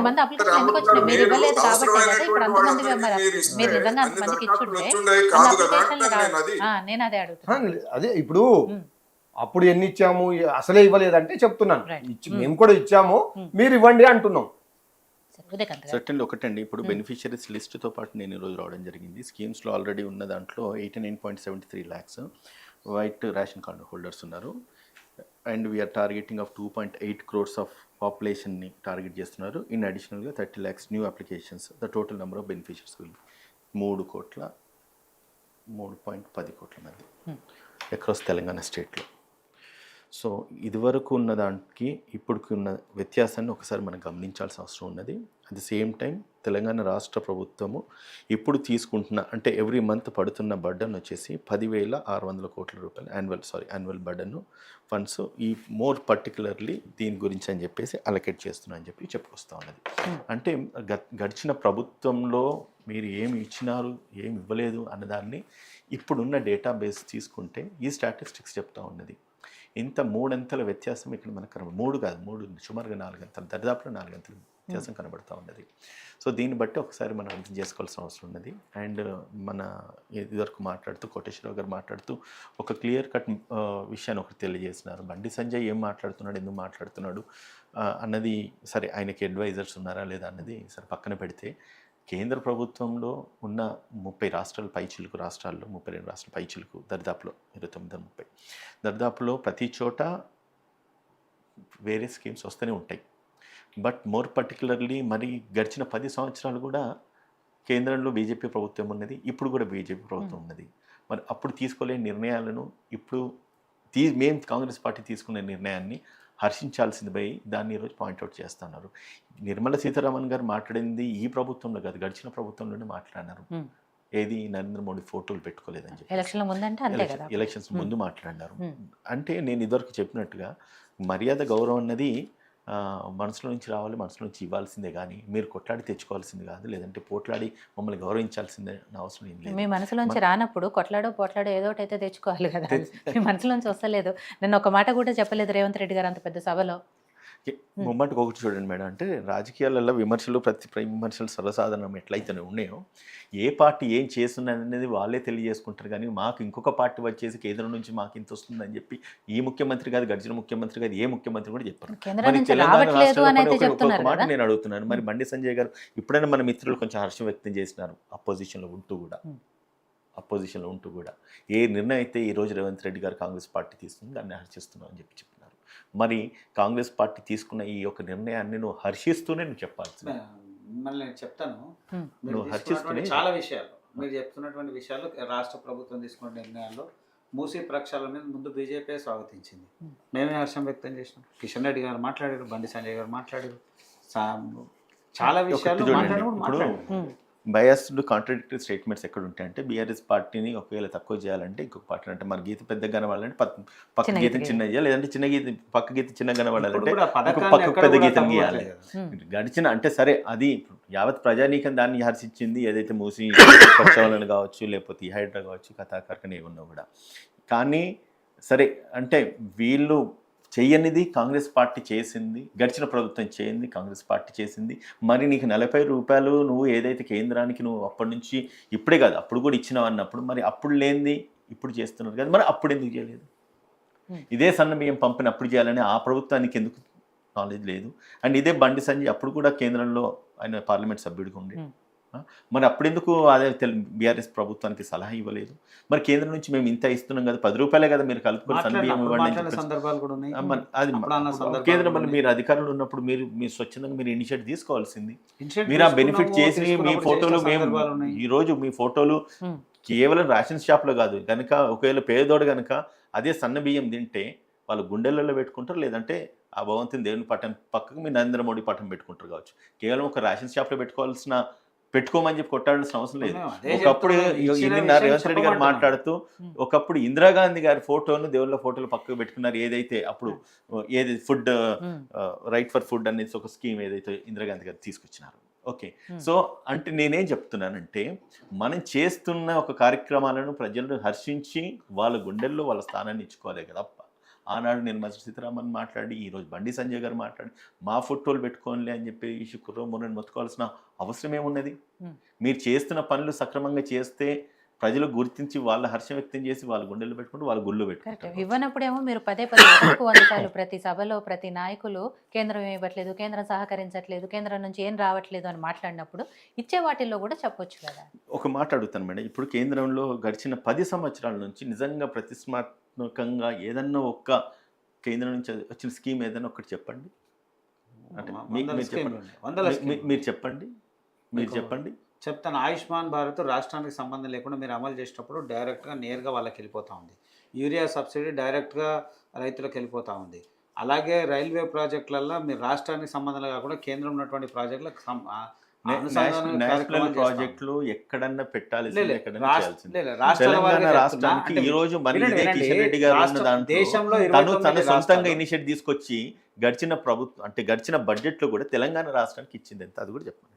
అంతమంది అప్లికేషన్ ఎందుకు వచ్చినాయి? మీరు ఇవ్వలేదు కాబట్టే కదా ఇప్పుడు అంతమంది మీరు నిజంగా అంతమందికి ఇచ్చుంటే అన్ని అప్లికేషన్లు రావు. నేను అదే అడుగుతున్నాను. అదే ఇప్పుడు అప్పుడు ఎన్ని ఇచ్చాము అసలే ఇవ్వలేదంటే చెప్తున్నాను, మేము కూడా ఇచ్చాము మీరు ఇవ్వండి అంటున్నాం. సర్టన్లీ ఒకటండి, ఇప్పుడు బెనిఫిషియరీస్ లిస్ట్తో పాటు నేను ఈరోజు రావడం జరిగింది. స్కీమ్స్లో ఆల్రెడీ ఉన్న దాంట్లో 89.73 lakhs white ration card holders ఉన్నారు. And we're targeting of 2.8 crores of పాపులేషన్ని టార్గెట్ చేస్తున్నారు. ఇన్ అడిషనల్గా 30 lakhs new applications. The total number of beneficiaries will 3.10 కోట్ల మంది అక్రాస్ తెలంగాణ స్టేట్లో. సో ఇదివరకు ఉన్న దానికి ఇప్పటికి ఉన్న వ్యత్యాసాన్ని ఒకసారి మనం గమనించాల్సిన అవసరం ఉన్నది. At the same time Telangana రాష్ట్ర ప్రభుత్వము ఇప్పుడు తీసుకుంటున్న అంటే ఎవ్రీ మంత్ పడుతున్న బర్డన్ వచ్చేసి 10,600 కోట్ల రూపాయలు యాన్యువల్ బర్డన్ ఫండ్స్ ఈ మోర్ పర్టికులర్లీ దీని గురించి అని చెప్పేసి అలొకేట్ చేస్తున్నా అని చెప్పి చెప్పుకొస్తూ ఉన్నది. అంటే గడిచిన ప్రభుత్వంలో మీరు ఏమి ఇచ్చినారు ఏమి ఇవ్వలేదు అన్నదాన్ని ఇప్పుడున్న డేటాబేస్ తీసుకుంటే ఈ స్టాటిస్టిక్స్ చెప్తూ ఉన్నది. ఇంత 3 అంకెల వ్యత్యాసం ఇక్కడ మనకు సుమారుగా 4 అంకెలు, దరిదాపులో 4 అంకెల వ్యత్యాసం కనబడుతూ ఉన్నది. సో దీన్ని బట్టి ఒకసారి మనం అర్థం చేసుకోవాల్సిన అవసరం ఉన్నది. అండ్ మన ఇదివరకు మాట్లాడుతూ కోటేశ్వరరావు గారు మాట్లాడుతూ ఒక క్లియర్ కట్ విషయాన్ని ఒకటి తెలియజేసినారు. బండి సంజయ్ ఏం మాట్లాడుతున్నాడు, ఎందుకు మాట్లాడుతున్నాడు అన్నది సరే, ఆయనకి అడ్వైజర్స్ ఉన్నారా లేదా అన్నది సరే పక్కన పెడితే, కేంద్ర ప్రభుత్వంలో ఉన్న 30 రాష్ట్రాల పైచిలుకు రాష్ట్రాల్లో 32 రాష్ట్రాల పైచిలుకు దరిదాపులో 29-30 దరిదాపులో ప్రతి చోట వేరే స్కీమ్స్ వస్తూనే ఉంటాయి. బట్ మోర్ పర్టికులర్లీ మరి గడిచిన 10 సంవత్సరాలు కూడా కేంద్రంలో బీజేపీ ప్రభుత్వం ఉన్నది, ఇప్పుడు కూడా బీజేపీ ప్రభుత్వం ఉన్నది. మరి అప్పుడు తీసుకోలేని నిర్ణయాలను ఇప్పుడు మేము కాంగ్రెస్ పార్టీ తీసుకునే నిర్ణయాన్ని హర్షించాల్సింది పోయి దాన్ని ఈరోజు పాయింట్అవుట్ చేస్తున్నారు. నిర్మలా సీతారామన్ గారు మాట్లాడింది ఈ ప్రభుత్వంలో కాదు, గడిచిన ప్రభుత్వంలోనే మాట్లాడినారు. ఏది నరేంద్ర మోడీ ఫోటోలు పెట్టుకోలేదని చెప్పి ఎలక్షన్స్ ముందు మాట్లాడినారు. అంటే నేను ఇదివరకు చెప్పినట్టుగా మర్యాద గౌరవం అన్నది మనసులో నుంచి రావాలి, మనసులో నుంచి ఇవ్వాల్సిందే కానీ మీరు కొట్లాడి తెచ్చుకోవాల్సింది కాదు, లేదంటే పోట్లాడి మమ్మల్ని గౌరవించాల్సిందే మనసులో ఏం లేదు. మీ మనసులోంచి రానప్పుడు పోట్లాడో ఏదో ఒకటి అయితే తెచ్చుకోవాలి కదా. మీ మనసులోంచి వస్తలేదు. నేను ఒక మాట కూడా చెప్పలేదు రేవంత్ రెడ్డి గారు అంత పెద్ద సభలో. మొమ్మటికి ఒకటి చూడండి మేడం, అంటే రాజకీయాలలో ప్రతి విమర్శలు సర్వసాధారణం ఎట్లయితేనే ఉన్నాయో, ఏ పార్టీ ఏం చేస్తున్నది అనేది వాళ్ళే తెలియజేసుకుంటారు. కానీ మాకు ఇంకొక పార్టీ వచ్చేసి కేంద్రం నుంచి మాకు ఇంత వస్తుందని చెప్పి ఈ ముఖ్యమంత్రి కాదు, గడిచిన ముఖ్యమంత్రి కాదు, ఏ ముఖ్యమంత్రి కూడా చెప్పారు. మరి తెలంగాణ రాష్ట్రంలో ఒక మాట నేను అడుగుతున్నాను, మరి బండి సంజయ్ గారు ఇప్పుడైనా మన మిత్రులు కొంచెం హర్షం వ్యక్తం చేసినారు అపోజిషన్లో ఉంటూ కూడా ఏ నిర్ణయం అయితే ఈరోజు రేవంత్ రెడ్డి గారు కాంగ్రెస్ పార్టీ తీసుకుంది దాన్ని హర్షిస్తున్నాం అని చెప్పి చెప్తున్నారు. మరి కాంగ్రెస్ పార్టీ తీసుకున్న ఈ యొక్క నిర్ణయాన్ని నువ్వు హర్షిస్తూనే నువ్వు చెప్పాల్సింది. మిమ్మల్ని నేను చెప్తాను, నువ్వు హర్షిస్తూనే చాలా విషయాలు మీరు చెప్తున్నటువంటి విషయాలు రాష్ట్ర ప్రభుత్వం తీసుకున్న నిర్ణయాల్లో మూసీ ప్రక్షాళన మీద ముందు బీజేపీ స్వాగతించింది, మేమే హర్షం వ్యక్తం చేసినాం. కిషన్ రెడ్డి గారు మాట్లాడారు, బండి సంజయ్ గారు మాట్లాడారు, చాలా విషయాలు మాట్లాడారు. బయాస్డ్ కాంట్రడిక్టరీ స్టేట్మెంట్స్ ఎక్కడ ఉంటాయంటే, బీఆర్ఎస్ పార్టీని ఒకవేళ తక్కువ చేయాలంటే ఇంకొక పార్టీ అంటే మన గీత పెద్దగా కనబడాలంటే పక్క గీతం చిన్న చేయాలి, లేదంటే చిన్న గీత పక్క గీత చిన్న కనబడాలంటే పక్క పెద్ద గీతం గీయాలి. గడిచిన అంటే సరే అది యావత్ ప్రజానీకం దాన్ని హర్షించింది, ఏదైతే మూసి ప్రక్షాళన కావచ్చు, లేకపోతే ఈ హైడ్రా కావచ్చు, కథాకర్కన ఏమన్నా కూడా. కానీ సరే అంటే వీళ్ళు చెయ్యనిది కాంగ్రెస్ పార్టీ చేసింది, గడిచిన ప్రభుత్వం చేయింది కాంగ్రెస్ పార్టీ చేసింది. మరి నీకు 40 రూపాయలు నువ్వు ఏదైతే కేంద్రానికి నువ్వు అప్పటి నుంచి ఇప్పుడే కాదు అప్పుడు కూడా ఇచ్చినావు అన్నప్పుడు, మరి అప్పుడు లేనిది ఇప్పుడు చేస్తున్నారు కదా, మరి అప్పుడు ఎందుకు చేయలేదు? ఇదే సన్న బియ్యం పంపిన అప్పుడు చేయాలని ఆ ప్రభుత్వానికి ఎందుకు నాలెడ్జ్ లేదు? అండ్ ఇదే బండి సంజయ్ అప్పుడు కూడా కేంద్రంలో ఆయన పార్లమెంట్ సభ్యుడిగా ఉండే, మరి అప్పుడెందుకు అదే బీఆర్ఎస్ ప్రభుత్వానికి సలహా ఇవ్వలేదు? మరి కేంద్రం నుంచి మేము ఇంత ఇస్తున్నాం కదా, 10 రూపాయలే కదా మీరు కలుపుకొని సన్నబియ్యం ఇవ్వండి. అది కేంద్రం మళ్ళీ మీరు అధికారులు ఉన్నప్పుడు మీరు స్వచ్ఛందంగా మీరు ఇనిషియేటివ్ తీసుకోవాల్సింది. మీరు ఆ బెనిఫిట్ చేసి మీ ఫోటోలు ఈరోజు మీ ఫోటోలు కేవలం రేషన్ షాప్లో కాదు కనుక, ఒకవేళ పేదోడు కనుక అదే సన్న బియ్యం తింటే వాళ్ళు గుండెలలో పెట్టుకుంటారు, లేదంటే ఆ భగవంతుని దేవుని పట్టం పక్కకు మీ నరేంద్ర మోడీ పట్టం పెట్టుకుంటారు కావచ్చు. కేవలం ఒక రేషన్ షాప్లో పెట్టుకోమని చెప్పి కొట్టాల్సిన అవసరం లేదు. ఒకప్పుడు రేవంత్ రెడ్డి గారు మాట్లాడుతూ ఒకప్పుడు ఇందిరాగాంధీ గారి ఫోటోను దేవుళ్ళ ఫోటోలు పక్కకు పెట్టుకున్నారు. ఏదైతే అప్పుడు ఏది ఫుడ్ రైట్ ఫర్ ఫుడ్ అనేది ఒక స్కీమ్ ఏదైతే ఇందిరాగాంధీ గారు తీసుకొచ్చినారు. ఓకే, సో అంటే నేనేం చెప్తున్నానంటే, మనం చేస్తున్న ఒక కార్యక్రమాలను ప్రజలను హర్షించి వాళ్ళ గుండెల్లో వాళ్ళ స్థానాన్ని ఇచ్చుకోవాలి కదా. ఆనాడు నిర్మలా సీతారామన్ మాట్లాడి, ఈరోజు బండి సంజయ్ గారు మాట్లాడి, మా ఫోటోలు పెట్టుకోనిలే అని చెప్పి కుర్రమూరని మొత్తుకోవాల్సిన అవసరం ఏమున్నది? మీరు చేస్తున్న పనులు సక్రమంగా చేస్తే ప్రజలు గుర్తించి వాళ్ళ హర్షం వ్యక్తం చేసి వాళ్ళ గుండెలు పెట్టుకుంటూ వాళ్ళ గుళ్ళు పెట్టుకుంటారు. ఇవ్వనప్పుడేమో మీరు పదే పదే వందసార్లు ప్రతి సభలో ప్రతి నాయకులు కేంద్రం ఇవ్వట్లేదు, కేంద్రం సహకరించట్లేదు, కేంద్రం నుంచి ఏం రావట్లేదు అని మాట్లాడినప్పుడు ఇచ్చే వాటిల్లో కూడా చెప్పొచ్చు కదా. ఒక మాట అడుగుతాను మేడం, ఇప్పుడు కేంద్రంలో గడిచిన 10 సంవత్సరాల నుంచి నిజంగా ప్రతిష్టాత్మకంగా ఏదన్నా ఒక్క కేంద్రం నుంచి వచ్చిన స్కీమ్ ఏదైనా ఒకటి చెప్పండి. అంటే మీరు చెప్పండి. చెప్తాను. ఆయుష్మాన్ భారత్ రాష్ట్రానికి సంబంధం లేకుండా మీరు అమలు చేసేటప్పుడు డైరెక్ట్గా నేరుగా వాళ్ళకి వెళ్ళిపోతూ ఉంది. యూరియా సబ్సిడీ డైరెక్ట్గా రైతులకు వెళ్ళిపోతూ ఉంది. అలాగే రైల్వే ప్రాజెక్టులలో మీరు రాష్ట్రానికి సంబంధం కాకుండా కేంద్రం ఉన్నటువంటి ప్రాజెక్టులకు నేషనల్ ప్రాజెక్టులు ఎక్కడన్నా పెట్టాలి. రాష్ట్రానికి ఈ రోజు కిషన్ రెడ్డి గారు ఉన్న దాంట్లో తను సొంతంగా ఇనిషియేటివ్ తీసుకొచ్చి గడిచిన బడ్జెట్ లో కూడా తెలంగాణ రాష్ట్రానికి ఇచ్చింది ఎంత, అది కూడా చెప్పండి.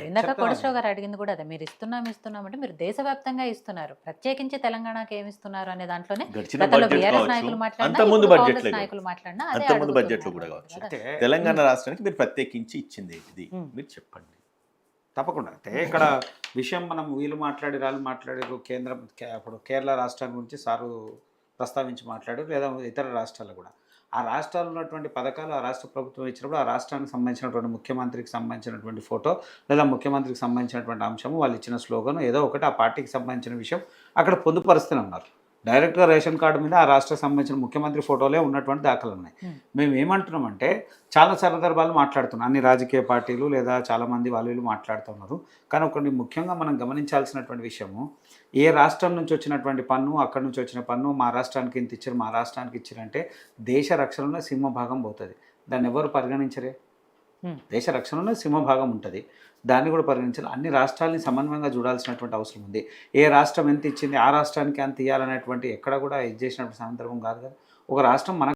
ఇందాక కోటేశ్వర గారు అడిగింది కూడా అదే, మీరు ఇస్తున్నామంటే మీరు దేశవ్యాప్తంగా ఇస్తున్నారు, ప్రత్యేకించి తెలంగాణకి ఏమి ఇస్తున్నారు అనే దాంట్లోనే నాయకులు మాట్లాడినా బడ్జెట్ లో కూడా కావచ్చు, తెలంగాణ రాష్ట్రానికి మీరు ప్రత్యేకించి ఇచ్చింది ఇది మీరు చెప్పండి. తప్పకుండా. అయితే ఇక్కడ విషయం మనం వీళ్ళు మాట్లాడారు కేంద్రం, అప్పుడు కేరళ రాష్ట్రం గురించి సారు ప్రస్తావించి మాట్లాడారు, లేదా ఇతర రాష్ట్రాలు కూడా. ఆ రాష్ట్రాల్లో ఉన్నటువంటి పథకాలు ఆ రాష్ట్ర ప్రభుత్వం ఇచ్చినప్పుడు ఆ రాష్ట్రానికి సంబంధించినటువంటి ముఖ్యమంత్రికి సంబంధించినటువంటి ఫోటో లేదా ముఖ్యమంత్రికి సంబంధించినటువంటి అంశము, వాళ్ళు ఇచ్చిన స్లోగన్ ఏదో ఒకటి ఆ పార్టీకి సంబంధించిన విషయం అక్కడ పొందుపరుస్తూనే ఉన్నారు. డైరెక్ట్గా రేషన్ కార్డు మీద ఆ రాష్ట్రానికి సంబంధించిన ముఖ్యమంత్రి ఫోటోలే ఉన్నటువంటి దాఖలు ఉన్నాయి. మేము ఏమంటున్నామంటే చాలా సందర్భాలు మాట్లాడుతున్నాం, అన్ని రాజకీయ పార్టీలు లేదా చాలామంది వాళ్ళు మాట్లాడుతున్నారు. కానీ ఒకటి ముఖ్యంగా మనం గమనించాల్సినటువంటి విషయము, ఏ రాష్ట్రం నుంచి వచ్చినటువంటి పన్ను, అక్కడి నుంచి వచ్చిన పన్ను మా రాష్ట్రానికి ఇంత ఇచ్చారు, మా రాష్ట్రానికి ఇచ్చారంటే దేశ రక్షణలో సింహభాగం పోతుంది. దాన్ని ఎవరు పరిగణించరే. దేశ రక్షణలో సింహభాగం ఉంటుంది, దాన్ని కూడా పరిగణించాలి. అన్ని రాష్ట్రాలని సమన్వయంగా చూడాల్సినటువంటి అవసరం ఉంది. ఏ రాష్ట్రం ఎంత ఇచ్చింది ఆ రాష్ట్రానికి అంత ఇవ్వాలనేటువంటి ఎక్కడ కూడా ఇది చేసినటువంటి సందర్భం కాదు కదా. ఒక రాష్ట్రం మన